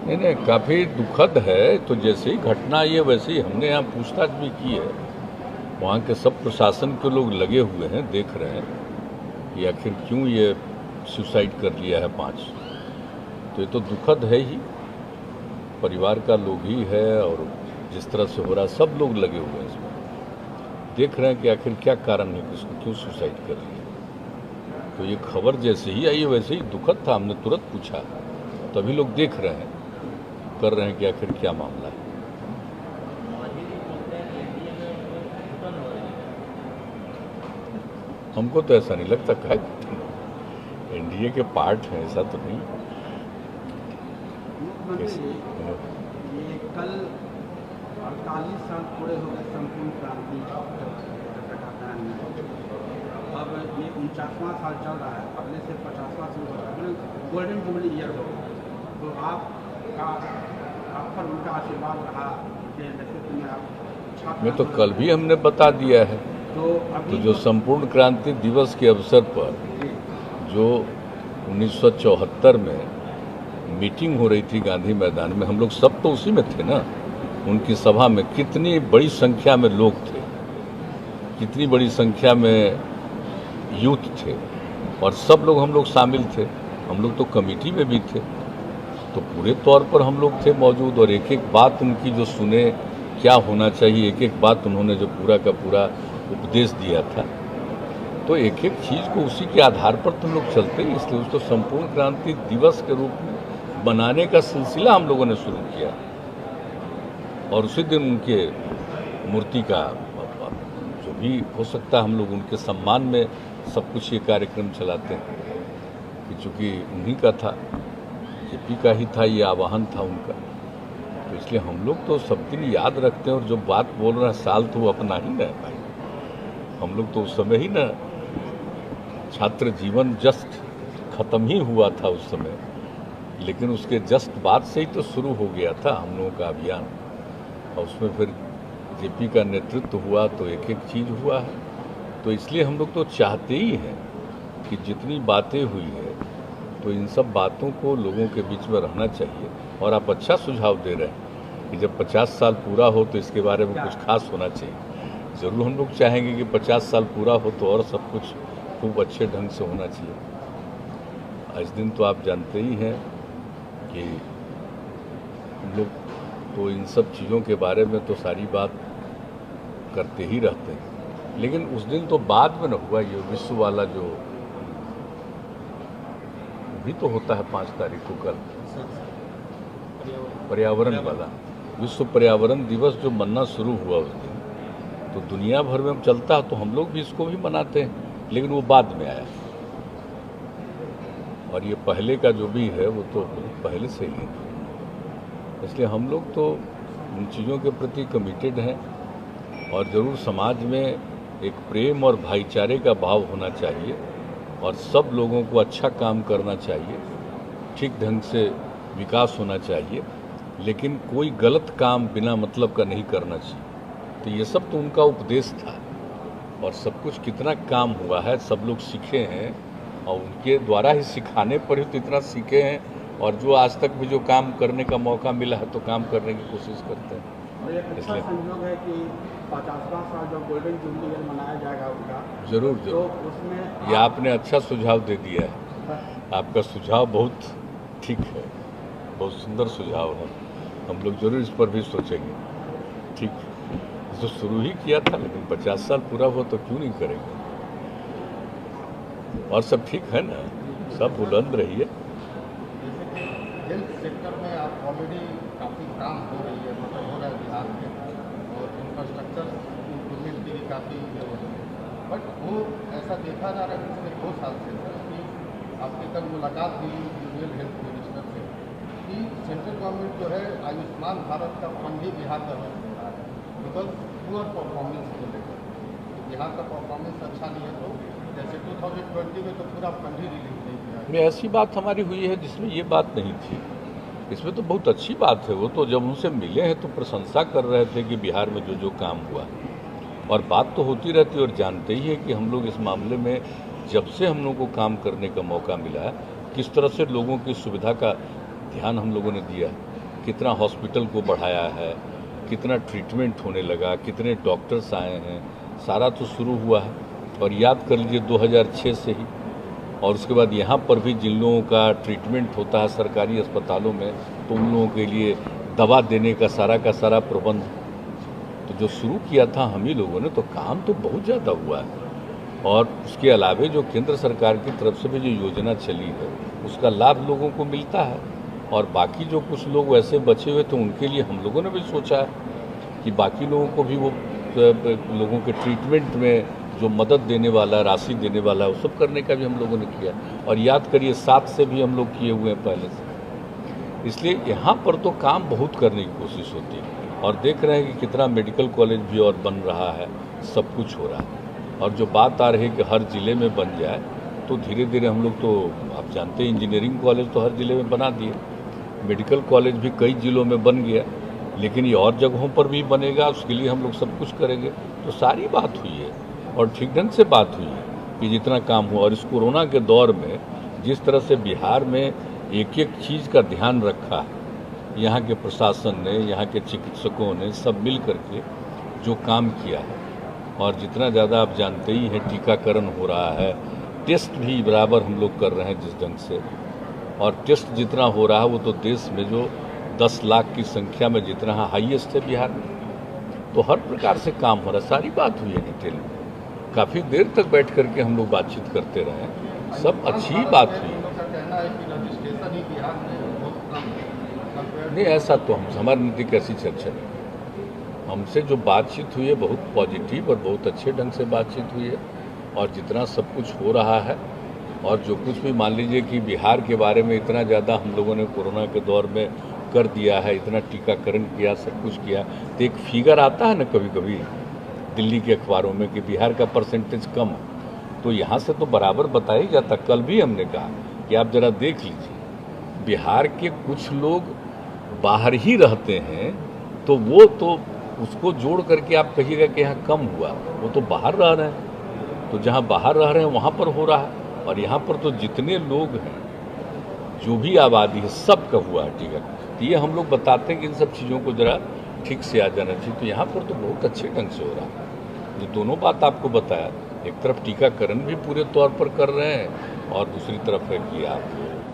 नहीं नहीं, काफ़ी दुखद है। तो जैसे ही घटना ये वैसे ही हमने यहाँ पूछताछ भी की है। वहाँ के सब प्रशासन के लोग लगे हुए हैं, देख रहे हैं कि आखिर क्यों ये सुसाइड कर लिया है 5। तो ये तो दुखद है ही, परिवार का लोग ही है और जिस तरह से हो रहा है सब लोग लगे हुए हैं इसमें, देख रहे हैं कि आखिर क्या कारण है कि इसको क्यों सुसाइड कर लिया। तो ये खबर जैसे ही आई वैसे ही दुखद था, हमने तुरंत पूछा, तभी लोग देख रहे हैं, कर रहे हैं कि आखिर क्या मामला है। हमको तो ऐसा नहीं लगता, क्या एनडीए के पार्ट हैं, ऐसा तो नहीं। ये कल 48 साल पूरे हो गए संपूर्ण क्रांति घटाना में। अब ये 49वां साल चल रहा है, अगले से 50वां शुरू हो रहा है, गोल्डन जुबली ईयर हो। तो आप पर उनका आशीर्वाद रहा कि नेतृत्व में आप मैं तो कल भी हमने बता दिया है। तो जो संपूर्ण क्रांति दिवस के अवसर पर जो 1974 में मीटिंग हो रही थी गांधी मैदान में, हम लोग सब तो उसी में थे ना। उनकी सभा में कितनी बड़ी संख्या में लोग थे, कितनी बड़ी संख्या में यूथ थे और सब लोग हम लोग शामिल थे। हम लोग तो कमेटी में भी थे, तो पूरे तौर पर हम लोग थे मौजूद और एक एक बात उनकी जो सुने, क्या होना चाहिए, एक एक बात उन्होंने जो पूरा का पूरा उपदेश दिया था। तो एक एक चीज़ को उसी के आधार पर तुम लोग चलते हैं, इसलिए उसको संपूर्ण क्रांति दिवस के रूप में बनाने का सिलसिला हम लोगों ने शुरू किया और उसी दिन उनके मूर्ति का जो भी हो सकता है हम लोग उनके सम्मान में सब कुछ ये कार्यक्रम चलाते हैं कि चूँकि उन्हीं का था, जेपी का ही था, ये आवाहन था उनका। तो इसलिए हम लोग तो सब दिन याद रखते हैं और जो बात बोल रहे हैं साल तो वो अपना ही ना है भाई। हम लोग तो उस समय ही ना, छात्र जीवन जस्ट ख़त्म ही हुआ था उस समय, लेकिन उसके जस्ट बाद से ही तो शुरू हो गया था हम लोगों का अभियान और उसमें फिर जेपी का नेतृत्व हुआ तो एक एक चीज़ हुआ है। तो इसलिए हम लोग तो चाहते ही हैं कि जितनी बातें हुई है तो इन सब बातों को लोगों के बीच में रहना चाहिए। और आप अच्छा सुझाव दे रहे हैं कि जब 50 साल पूरा हो तो इसके बारे में कुछ खास होना चाहिए। ज़रूर हम लोग चाहेंगे कि 50 साल पूरा हो तो और सब कुछ खूब अच्छे ढंग से होना चाहिए। इस दिन तो आप जानते ही हैं कि हम लोग तो इन सब चीज़ों के बारे में तो सारी बात करते ही रहते हैं, लेकिन उस दिन तो बाद में न हुआ। ये विश्व वाला जो भी तो होता है 5 तारीख को कल, पर्यावरण वाला विश्व पर्यावरण दिवस जो मनना शुरू हुआ उस दिन, तो दुनिया भर में चलता है तो हम लोग भी इसको भी मनाते हैं, लेकिन वो बाद में आया। और ये पहले का जो भी है वो तो पहले से ही है। इसलिए हम लोग तो उन चीज़ों के प्रति कमिटेड हैं और ज़रूर समाज में एक प्रेम और भाईचारे का भाव होना चाहिए और सब लोगों को अच्छा काम करना चाहिए, ठीक ढंग से विकास होना चाहिए, लेकिन कोई गलत काम बिना मतलब का नहीं करना चाहिए। तो ये सब तो उनका उपदेश था और सब कुछ कितना काम हुआ है, सब लोग सीखे हैं और उनके द्वारा ही सिखाने पर ही तो इतना सीखे हैं। और जो आज तक भी जो काम करने का मौका मिला है तो काम करने की कोशिश करते हैं। और एक अच्छा संयोग है कि 50वां साल जो गोल्डन जुबली ईयर मनाया जाएगा उनका, जरूर तो उसमें ये आपने अच्छा सुझाव दे दिया है। आपका सुझाव बहुत ठीक है, बहुत सुंदर सुझाव है। हम लोग जरूर इस पर भी सोचेंगे। ठीक, तो शुरू ही किया था, लेकिन 50 साल पूरा हुआ तो क्यों नहीं करेंगे। और सब ठीक है ना, सब बुलंद रहिए। हेल्थ सेक्टर में आप ऑलरेडी काफ़ी काम हो रही है, मतलब हो रहा है बिहार में, और इंफ्रास्ट्रक्चर इम्प्रूवमेंट की भी काफ़ी जरूरत है। बट वो ऐसा देखा जा रहा है पिछले 2 साल से सर कि आपकी कल मुलाकात हुई यूनियन हेल्थ मिनिस्टर से कि सेंट्रल गवर्नमेंट जो है आयुष्मान भारत का फंड ही बिहार का रोक दे रहा है बिकॉज पुअर परफॉर्मेंस को लेकर। बिहार का परफॉर्मेंस अच्छा नहीं है तो जैसे 2020 में तो पूरा फंड ही रिलीज नहीं किया। ऐसी बात हमारी हुई है जिसमें ये बात नहीं थी। इसमें तो बहुत अच्छी बात है। वो तो जब उनसे मिले हैं तो प्रशंसा कर रहे थे कि बिहार में जो जो काम हुआ, और बात तो होती रहती है। और जानते ही है कि हम लोग इस मामले में जब से हम लोगों को काम करने का मौका मिला है, किस तरह से लोगों की सुविधा का ध्यान हम लोगों ने दिया है। कितना हॉस्पिटल को बढ़ाया है, कितना ट्रीटमेंट होने लगा, कितने डॉक्टर्स आए हैं, सारा तो शुरू हुआ है। और याद कर लीजिए 2006 से ही, और उसके बाद यहाँ पर भी जिन लोगों का ट्रीटमेंट होता है सरकारी अस्पतालों में, तो उन लोगों के लिए दवा देने का सारा प्रबंध तो जो शुरू किया था हम ही लोगों ने, तो काम तो बहुत ज़्यादा हुआ है। और उसके अलावे जो केंद्र सरकार की तरफ से भी जो योजना चली है उसका लाभ लोगों को मिलता है। और बाकी जो कुछ लोग वैसे बचे हुए तो उनके लिए हम लोगों ने भी सोचा है कि बाकी लोगों को भी वो लोगों के ट्रीटमेंट में जो मदद देने वाला, राशि देने वाला, वो सब करने का भी हम लोगों ने किया। और याद करिए 7 से भी हम लोग किए हुए हैं पहले से। इसलिए यहाँ पर तो काम बहुत करने की कोशिश होती है। और देख रहे हैं कि कितना मेडिकल कॉलेज भी और बन रहा है, सब कुछ हो रहा है। और जो बात आ रही है कि हर ज़िले में बन जाए, तो धीरे धीरे हम लोग तो आप जानते हैं इंजीनियरिंग कॉलेज तो हर ज़िले में बना दिए, मेडिकल कॉलेज भी कई ज़िलों में बन गया, लेकिन ये और जगहों पर भी बनेगा, उसके लिए हम लोग सब कुछ करेंगे। तो सारी बात हुई है और ठीक ढंग से बात हुई है कि जितना काम हुआ। और इस कोरोना के दौर में जिस तरह से बिहार में एक एक चीज़ का ध्यान रखा है, यहाँ के प्रशासन ने, यहाँ के चिकित्सकों ने सब मिल करके जो काम किया है, और जितना ज़्यादा आप जानते ही हैं टीकाकरण हो रहा है, टेस्ट भी बराबर हम लोग कर रहे हैं जिस ढंग से, और टेस्ट जितना हो रहा है वो तो देश में जो 10 लाख की संख्या में जितना हाईएस्ट है बिहार में, तो हर प्रकार से काम हो रहा है। सारी बात हुई है डिटेल में, काफ़ी देर तक बैठ करके हम लोग बातचीत करते रहे, सब अच्छी बात हुई। नहीं, ऐसा तो हमारी नीति कैसी चर्चा नहीं, हमसे जो बातचीत हुई है बहुत पॉजिटिव और बहुत अच्छे ढंग से बातचीत हुई है। और जितना सब कुछ हो रहा है और जो कुछ भी मान लीजिए कि बिहार के बारे में इतना ज़्यादा हम लोगों ने कोरोना के दौर में कर दिया है, इतना टीकाकरण किया, सब कुछ किया, तो एक फिगर आता है ना कभी कभी दिल्ली के अखबारों में कि बिहार का परसेंटेज कम है, तो यहाँ से तो बराबर बताया ही जाता। कल भी हमने कहा कि आप ज़रा देख लीजिए, बिहार के कुछ लोग बाहर ही रहते हैं, तो वो तो उसको जोड़ करके आप कहिएगा कि यहाँ कम हुआ, वो तो बाहर रह रहे हैं, तो जहाँ बाहर रह रहे हैं वहाँ पर हो रहा है। और यहाँ पर तो जितने लोग हैं, जो भी आबादी है, सब का हुआ है टीका। तो ये हम लोग बताते हैं कि इन सब चीज़ों को ज़रा ठीक से आ जाना चाहिए। तो यहाँ पर तो बहुत अच्छे ढंग से हो रहा है। जो दोनों बात आपको बताया, एक तरफ टीकाकरण भी पूरे तौर पर कर रहे हैं और दूसरी तरफ है कि आप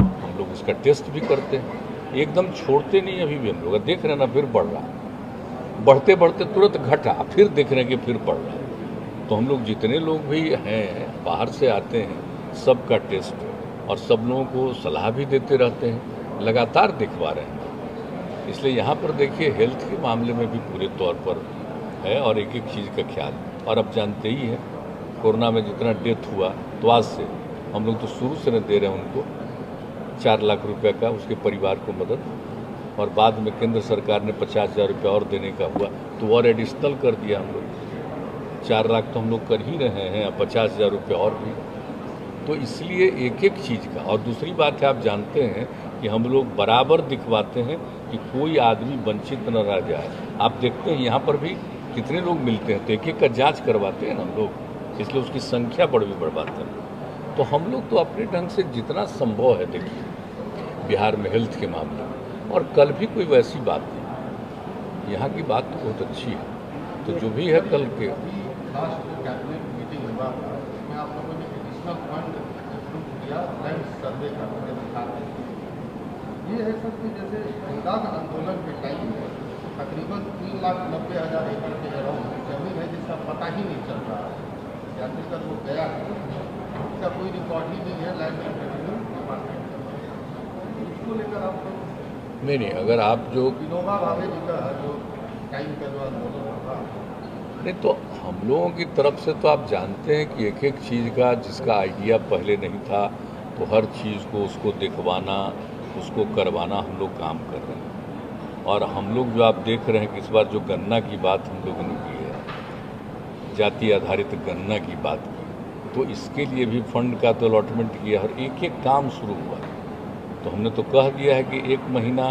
हम लोग उसका टेस्ट भी करते हैं, एकदम छोड़ते नहीं। अभी भी हम लोग देख रहे हैं ना, फिर बढ़ रहा है, बढ़ते बढ़ते तुरंत घटा, फिर देख रहे हैं कि फिर बढ़ रहा है। तो हम लोग जितने लोग भी हैं बाहर से आते हैं, सबका टेस्ट और सब लोगों को सलाह भी देते रहते हैं, लगातार दिखवा रहे हैं। इसलिए यहाँ पर देखिए हेल्थ के मामले में भी पूरे तौर पर है और एक एक चीज़ का ख्याल। और अब जानते ही हैं कोरोना में जितना डेथ हुआ, तो आज से हम लोग तो शुरू से न दे रहे हैं उनको 4 लाख रुपए का, उसके परिवार को मदद, और बाद में केंद्र सरकार ने 50,000 रुपये और देने का हुआ तो और एडिशनल कर दिया हम लोग। 4 लाख तो हम लोग कर ही रहे हैं, 50,000 रुपये और भी। तो इसलिए एक एक चीज़ का। और दूसरी बात है, आप जानते हैं कि हम लोग बराबर दिखवाते हैं कि कोई आदमी वंचित न रह जाए। आप देखते हैं यहाँ पर भी कितने लोग मिलते हैं, तो एक एक का जाँच करवाते हैं ना हम लोग, इसलिए उसकी संख्या बढ़वाते हैं। तो हम लोग तो अपने ढंग से जितना संभव है देखिए बिहार में हेल्थ के मामले में, और कल भी कोई वैसी बात नहीं, यहाँ की बात तो बहुत अच्छी है। तो जो भी है कल के लास्ट जो कैबिनेट मीटिंग हुआ उसमें आप लोगों ने एडिशनल फंड अप्रूव किया लैंड सर्वे का, मुझे दिखा रहे ये है सर कि जैसे किसान आंदोलन के टाइम में तकरीबन 3,90,000 एकड़ के अराउंड जमीन है जिसका पता ही नहीं चल रहा है, यात्रीगत वो गया है, इसका कोई रिकॉर्ड ही नहीं है लैंड रेवेन्यू डिपार्टमेंट। इसको लेकर आप लोग नहीं, अगर आप जो विनोबा भावे जी का जो टाइम का जो आंदोलन होगा, नहीं तो हम लोगों की तरफ से तो आप जानते हैं कि एक एक चीज़ का जिसका आइडिया पहले नहीं था, तो हर चीज़ को उसको दिखवाना, उसको करवाना हम लोग काम कर रहे हैं। और हम लोग जो आप देख रहे हैं कि इस बार जो गन्ना की बात हम लोगों ने की है, जाति आधारित गन्ना की बात की, तो इसके लिए भी फंड का तो अलॉटमेंट किया और एक एक काम शुरू हुआ। तो हमने तो कह दिया है कि 1 महीना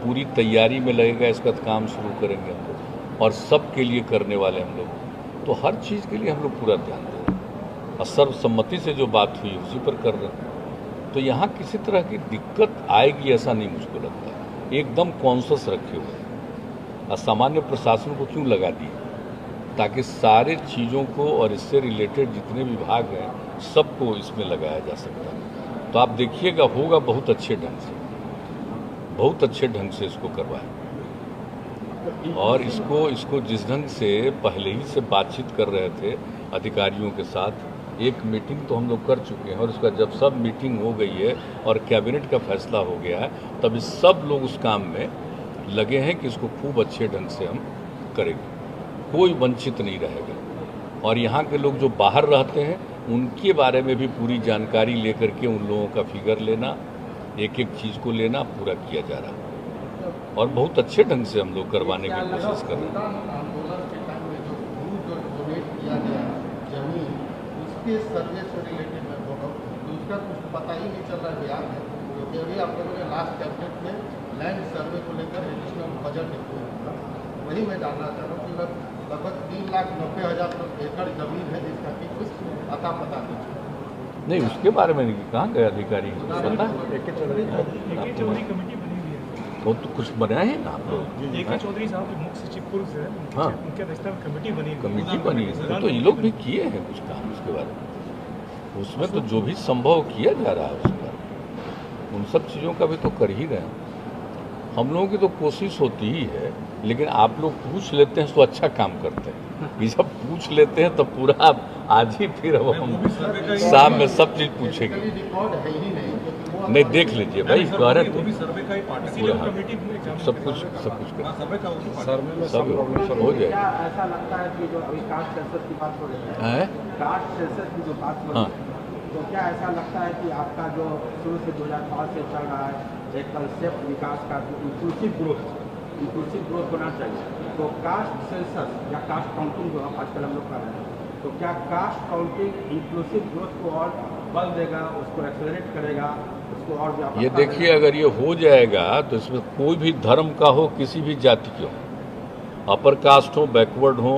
पूरी तैयारी में लगेगा, इसका काम शुरू करेंगे हम लोग, और सब के लिए करने वाले हम लोग। तो हर चीज़ के लिए हम लोग पूरा ध्यान दे रहे हैं और सर्वसम्मति से जो बात हुई उसी पर कर रहे हैं। तो यहाँ किसी तरह की दिक्कत आएगी ऐसा नहीं मुझको लगता है। एकदम कॉन्शस रखे हुए असामान्य प्रशासन को क्यों लगा दिए, ताकि सारे चीज़ों को और इससे रिलेटेड जितने विभाग हैं सबको इसमें लगाया जा सकता है। तो आप देखिएगा होगा बहुत अच्छे ढंग से इसको करवाएं। और इसको जिस ढंग से पहले ही से बातचीत कर रहे थे अधिकारियों के साथ, एक मीटिंग तो हम लोग कर चुके हैं और उसका जब सब मीटिंग हो गई है और कैबिनेट का फैसला हो गया है, तब इस सब लोग उस काम में लगे हैं कि इसको खूब अच्छे ढंग से हम करेंगे, कोई वंचित नहीं रहेगा। और यहाँ के लोग जो बाहर रहते हैं उनके बारे में भी पूरी जानकारी लेकर के उन लोगों का फिगर लेना, एक एक चीज़ को लेना पूरा किया जा रहा है और बहुत अच्छे ढंग से हम लोग करवाने की कोशिश कर रहे हैं। आंदोलन के टाइम में जो डोनेट किया गया जमीन, उसके सर्वे से रिलेटेड मैं बोल रहा हूँ, तो उसका कुछ पता ही नहीं चल रहा है बिहार में, क्योंकि अभी आप लोगों ने लास्ट कैबिनेट में लैंड सर्वे को लेकर एडिशनल बजट डिक्लेयर किया। वही मैं जानना चाह रहा हूँ कि लगभग 3,90,000 एकड़ जमीन है जिसका कि कुछ अता पता नहीं। नहीं, उसके बारे में नहीं, कहाँ गए अधिकारी पता चौधरी कमेटी बनी हुई है। वो तो कुछ बनाए हैं ना आप लोग। AK चौधरी साहब जो मुख्य सचिव पूर्व से हाँ। उनके अध्यक्षता में कमेटी बनी हुई है। कमेटी बनी है तो ये लोग भी किए हैं कुछ काम उसके बारे में, उसमें तो जो भी संभव किया जा रहा है उसका, उन सब चीज़ों का भी तो कर ही रहे हैं। हम लोगों की तो कोशिश होती ही है, लेकिन आप लोग पूछ लेते हैं तो अच्छा काम करते हैं। ये जब पूछ लेते हैं तो पूरा आज ही फिर अब हम शाम में सब चीज़ पूछेंगे। रिकॉर्ड है ही नहीं, क्योंकि वो नहीं, देख लीजिए भाई, कह रहे थे इसीलिए वो कमेटी सब कुछ कर सब हो जाए। क्या ऐसा लगता है कि जो अभी कास्ट सेंसस की बात हो रही है, कास्ट सेंसस की जो बात हो रही है, तो क्या ऐसा लगता है कि आपका जो शुरू से 2005 से चल रहा है एक कंसेप्ट विकास का, इंक्लूसिव ग्रोथ होना चाहिए, तो कास्ट सेंसस या कास्ट काउंटिंग जो आजकल हम लोग कर रहे हैं, तो क्या कास्ट काउंटिंग इंक्लूसिव ग्रोथ को और बल देगा, उसको एक्सेलरेट करेगा, उसको और व्यापक? ये देखिए, अगर ये हो जाएगा तो इसमें कोई भी धर्म का हो, किसी भी जाति के हो, अपर कास्ट हो, बैकवर्ड हो,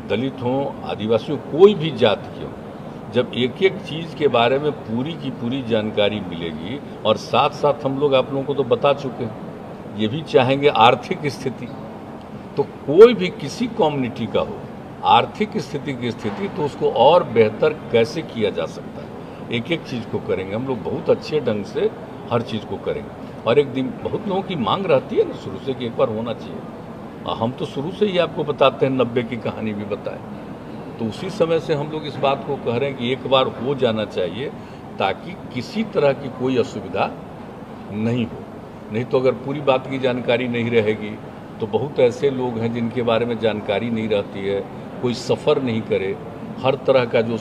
दलित हो, आदिवासी हो, कोई भी जाति के हो, जब एक एक चीज़ के बारे में पूरी की पूरी जानकारी मिलेगी, और साथ साथ हम लोग आप लोगों को तो बता चुके हैं, ये भी चाहेंगे आर्थिक स्थिति, तो कोई भी किसी कम्युनिटी का हो, आर्थिक स्थिति की स्थिति, तो उसको और बेहतर कैसे किया जा सकता है, एक एक चीज़ को करेंगे हम लोग, बहुत अच्छे ढंग से हर चीज़ को करेंगे। और एक दिन बहुत लोगों की मांग रहती है ना शुरू से कि एक बार होना चाहिए, हम तो शुरू से ही आपको बताते हैं, 90 की कहानी भी बताएं, तो उसी समय से हम लोग इस बात को कह रहे हैं कि एक बार हो जाना चाहिए, ताकि किसी तरह की कोई असुविधा नहीं हो। नहीं तो अगर पूरी बात की जानकारी नहीं रहेगी तो बहुत ऐसे लोग हैं जिनके बारे में जानकारी नहीं रहती है, कोई सफ़र नहीं करे, हर तरह का जो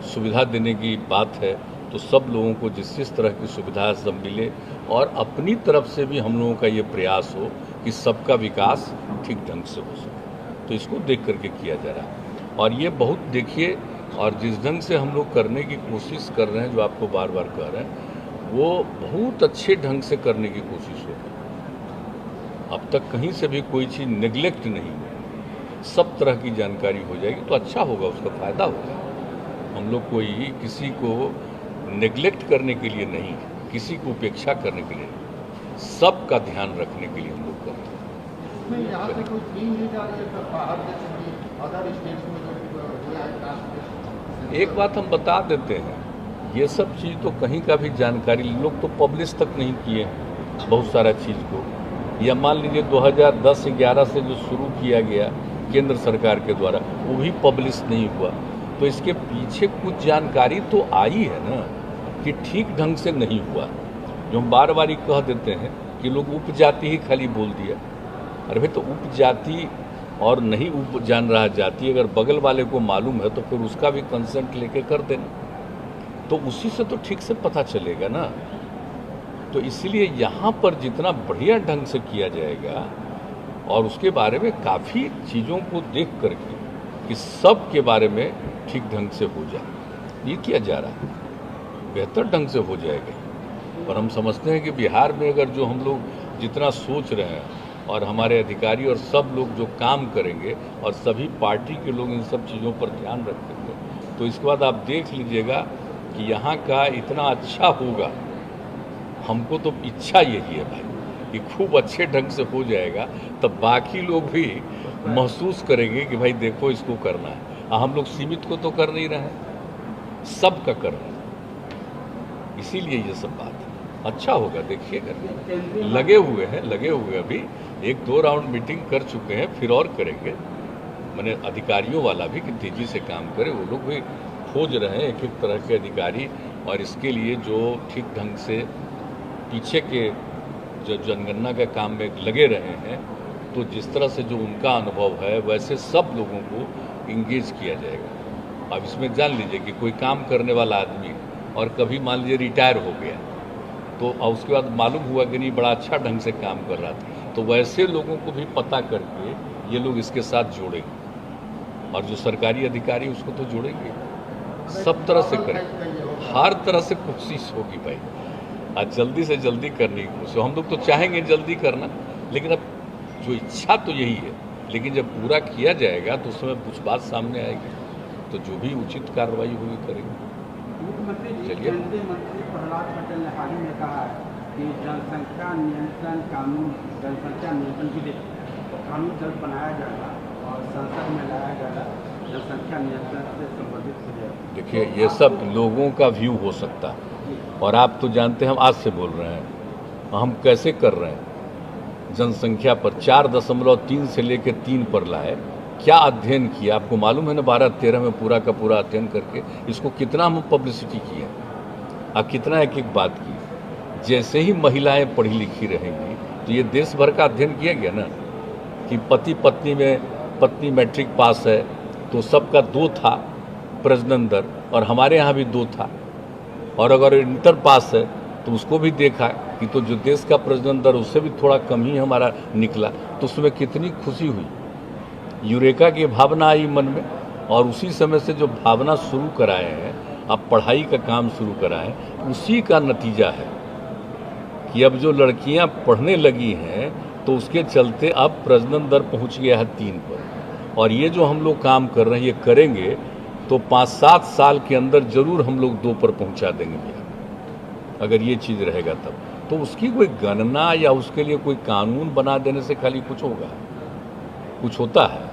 सुविधा देने की बात है, तो सब लोगों को जिस तरह की सुविधा सब मिले, और अपनी तरफ से भी हम लोगों का ये प्रयास हो कि सबका विकास ठीक ढंग से हो सके, तो इसको देख करके किया जा रहा है। और ये बहुत देखिए, और जिस ढंग से हम लोग करने की कोशिश कर रहे हैं, जो आपको बार बार कह रहे हैं, वो बहुत अच्छे ढंग से करने की कोशिश होगी। अब तक कहीं से भी कोई चीज़ नेग्लेक्ट नहीं हुई, सब तरह की जानकारी हो जाएगी, तो अच्छा होगा, उसका फ़ायदा होगा। हम लोग कोई किसी को नेग्लेक्ट करने के लिए नहीं, किसी को उपेक्षा करने के लिए नहीं, सबका ध्यान रखने के लिए हम लोग करते हैं। नहीं, यहाँ से कोई थीम नहीं जा रही है सर, बाहर जैसे कि अदर स्टेट्स में जो हुआ है कास्ट। एक बात हम बता देते हैं, ये सब चीज़ तो कहीं का भी जानकारी लोग तो पब्लिश तक नहीं किए हैं बहुत सारा चीज़ को। या मान लीजिए 2010-11 से जो शुरू किया गया केंद्र सरकार के द्वारा, वो भी पब्लिश नहीं हुआ, तो इसके पीछे कुछ जानकारी तो आई है ना कि ठीक ढंग से नहीं हुआ। जो हम बार बार कह देते हैं कि लोग उपजाति ही खाली बोल दिया, अरे भाई तो उपजाति और नहीं उप जान रहा जाति, अगर बगल वाले को मालूम है तो फिर उसका भी कंसेंट लेके कर देना, तो उसी से तो ठीक से पता चलेगा ना। तो इसलिए यहाँ पर जितना बढ़िया ढंग से किया जाएगा, और उसके बारे में काफ़ी चीज़ों को देख करके कि सब के बारे में ठीक ढंग से हो जाए, ये किया जा रहा है, बेहतर ढंग से हो जाएगा। और हम समझते हैं कि बिहार में अगर जो हम लोग जितना सोच रहे हैं, और हमारे अधिकारी और सब लोग जो काम करेंगे, और सभी पार्टी के लोग इन सब चीज़ों पर ध्यान रखेंगे, तो इसके बाद आप देख लीजिएगा कि यहाँ का इतना अच्छा होगा। हमको तो इच्छा यही है भाई कि खूब अच्छे ढंग से हो जाएगा, तब बाकी लोग भी महसूस करेंगे कि भाई देखो इसको करना है। हम लोग सीमित को तो कर नहीं रहे हैं, सबका कर रहे हैं, इसीलिए ये सब बात है। अच्छा होगा, देखिएगा, लगे हुए अभी 1-2 राउंड मीटिंग कर चुके हैं, फिर और करेंगे। मैंने अधिकारियों वाला भी कि तेजी से काम करे, वो लोग भी खोज रहे हैं एक तरह के अधिकारी, और इसके लिए जो ठीक ढंग से पीछे के जो जनगणना के काम में लगे रहे हैं, तो जिस तरह से जो उनका अनुभव है वैसे सब लोगों को इंगेज किया जाएगा। अब इसमें जान लीजिए कि कोई काम करने वाला आदमी और कभी मान लीजिए रिटायर हो गया, तो उसके बाद मालूम हुआ कि नहीं बड़ा अच्छा ढंग से काम कर रहा था, तो वैसे लोगों को भी पता करके ये लोग इसके साथ जोड़ेंगे, और जो सरकारी अधिकारी उसको तो जोड़ेंगे। सब तरह से करें, हर तरह से कोशिश होगी भाई, आज जल्दी से जल्दी करने की कोशिश। हम लोग तो चाहेंगे जल्दी करना, लेकिन अब जो इच्छा तो यही है, लेकिन जब पूरा किया जाएगा तो उसमें कुछ बात सामने आएगी, तो जो भी उचित कार्रवाई होगी करेंगे। मुख्यमंत्री जी, चलिए। केंद्रीय मंत्री प्रहलाद पटेल ने हाल ही में कहा है कि जनसंख्या नियंत्रण कानून, जनसंख्या नियंत्रण विधेयक कानून जल्द बनाया जाएगा और संसद में लाया जाएगा जनसंख्या नियंत्रण से संबंधित विधेयक। देखिए, ये सब लोगों का व्यू हो सकता है, और आप तो जानते हैं हम आज से बोल रहे हैं, हम कैसे कर रहे हैं। जनसंख्या पर 4.3 से लेकर 3 पर लाए, क्या अध्ययन किया आपको मालूम है ना। 12-13 में पूरा का पूरा अध्ययन करके इसको कितना हम पब्लिसिटी किए और कितना एक एक बात की। जैसे ही महिलाएं पढ़ी लिखी रहेंगी तो ये देश भर का अध्ययन किया गया ना, कि पति पत्नी में पत्नी मैट्रिक पास है तो सबका 2 था प्रजनन दर, और हमारे यहाँ भी 2 था, और अगर इंटर पास है तो उसको भी देखा कि तो जो देश का प्रजनन दर उससे भी थोड़ा कम ही हमारा निकला, तो उसमें कितनी खुशी हुई, यूरेका की भावना आई मन में। और उसी समय से जो भावना शुरू कराए हैं, अब पढ़ाई का काम शुरू कराएं, उसी का नतीजा है कि अब जो लड़कियां पढ़ने लगी हैं तो उसके चलते अब प्रजनन दर पहुंच गया है 3 पर। और ये जो हम लोग काम कर रहे हैं, ये करेंगे तो 5-7 साल के अंदर जरूर हम लोग 2 पर पहुंचा देंगे बिहार, अगर ये चीज़ रहेगा तब। तो उसकी कोई गणना या उसके लिए कोई कानून बना देने से खाली कुछ होगा, कुछ होता है।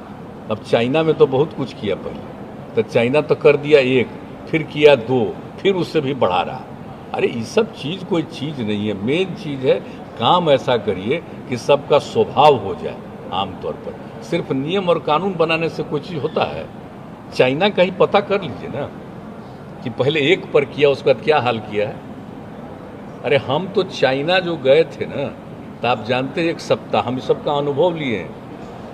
अब चाइना में तो बहुत कुछ किया पहले, तो चाइना तो कर दिया 1, फिर किया 2, फिर उससे भी बढ़ा रहा। अरे ये सब चीज़ कोई चीज़ नहीं है, मेन चीज़ है काम ऐसा करिए कि सबका स्वभाव हो जाए। आमतौर पर सिर्फ नियम और कानून बनाने से कोई चीज़ होता है। चाइना का ही पता कर लीजिए ना कि पहले 1 पर किया, उसके बाद क्या हाल किया है। अरे हम तो चाइना जो गए थे ना, तो आप जानते हैं 1 सप्ताह हम सबका अनुभव लिए,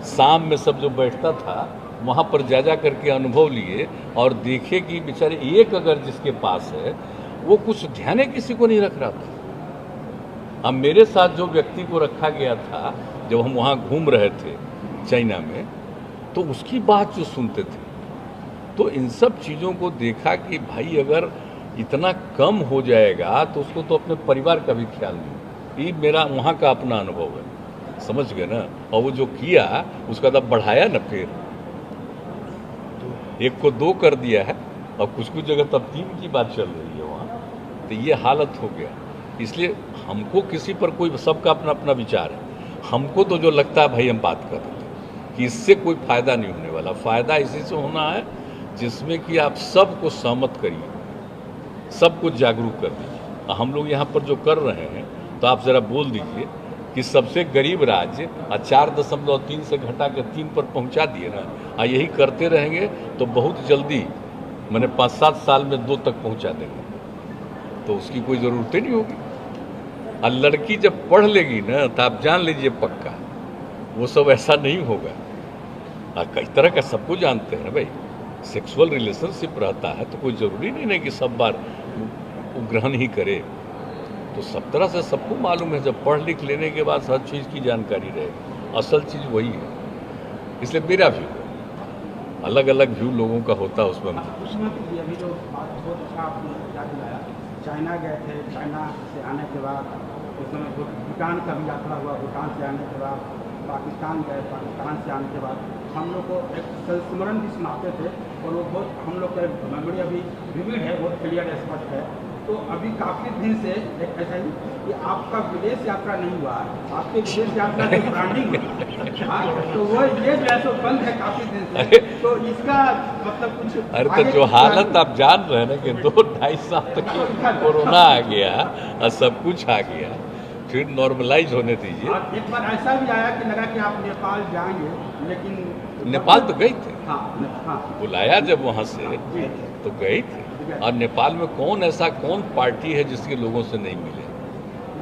शाम में सब जो बैठता था वहाँ पर जा करके अनुभव लिए, और देखे कि बेचारे 1 अगर जिसके पास है वो कुछ ध्यान ही किसी को नहीं रख रहा था। अब मेरे साथ जो व्यक्ति को रखा गया था जब हम वहाँ घूम रहे थे चाइना में, तो उसकी बात जो सुनते थे, तो इन सब चीज़ों को देखा कि भाई अगर इतना कम हो जाएगा तो उसको तो अपने परिवार का भी ख्याल नहीं। ये मेरा वहाँ का अपना अनुभव है, समझ गए ना। और वो जो किया उसका तब बढ़ाया ना, फिर 1 को 2 कर दिया है, और कुछ कुछ जगह तब 3 की बात चल रही है वहाँ। तो ये हालत हो गया। इसलिए हमको किसी पर कोई, सबका अपना अपना विचार है। हमको तो जो लगता है भाई हम बात कर रहे थे कि इससे कोई फ़ायदा नहीं होने वाला। फ़ायदा इसी से होना है जिसमें कि आप सबको सहमत करिए, सबको जागरूक कर दीजिए। हम लोग यहाँ पर जो कर रहे हैं, तो आप ज़रा बोल दीजिए कि सबसे गरीब राज्य 4.3 से घटा के 3 पर पहुँचा दिए ना, और यही करते रहेंगे तो बहुत जल्दी मैंने 5-7 साल में 2 तक पहुँचा देंगे, तो उसकी कोई ज़रूरत ही नहीं होगी। और लड़की जब पढ़ लेगी ना, तो आप जान लीजिए पक्का वो सब ऐसा नहीं होगा। और कई तरह का सबको जानते हैं ना भाई, सेक्सुअल रिलेशनशिप रहता है तो कोई ज़रूरी नहीं है कि सब बार वो ग्रहण ही करे। तो सब तरह से सबको मालूम है, जब पढ़ लिख लेने के बाद हर चीज़ की जानकारी रहेगी। असल चीज़ वही है। इसलिए मेरा व्यू, अलग अलग व्यू लोगों का होता है उसमें। मुख्यमंत्री जी, अभी जो बात बहुत अच्छा आपने याद दिलाया, चाइना गए थे, चाइना से आने के बाद उस समय भूटान का भी यात्रा हुआ, भूटान से आने के बाद पाकिस्तान गए, पाकिस्तान से आने के बाद हम लोग को एक संस्मरण भी सुनाते थे, और वो बहुत हम लोग का मेमोरी अभी विविड है, बहुत क्लियर स्पष्ट है तो अभी काफी दिन से एक ऐसा ही कि आपका विदेश यात्रा नहीं हुआ है, आपके विदेश यात्रा की ब्रांडिंग तो वो ये जो है सो बंद है काफी दिन से, तो इसका मतलब कुछ अरे तो आगे जो की हालत आप जान रहे हैं ना कि 2-2.5 साल तक कोरोना आ गया और सब कुछ आ गया, फिर नॉर्मलाइज होने दीजिए। और एक बार ऐसा भी आया कि लगा कि आप नेपाल जाएंगे, लेकिन नेपाल तो गई थी, हाँ हाँ बुलाया जब वहाँ से जी तो गई थी। और नेपाल में कौन पार्टी है जिसके लोगों से नहीं मिले,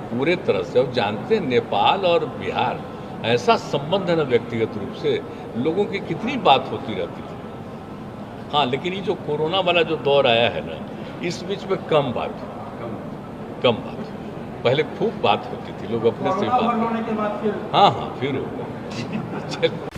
पूरे तरह से। अब जानते हैं नेपाल और बिहार ऐसा संबंध है ना, व्यक्तिगत रूप से लोगों की कितनी बात होती रहती थी। हाँ, लेकिन ये जो कोरोना वाला जो दौर आया है ना, इस बीच में कम बात, पहले खूब बात होती थी, लोग अपने से कोरोना बात। भर होने के बाद फिर हाँ फिर होगा। चलिए।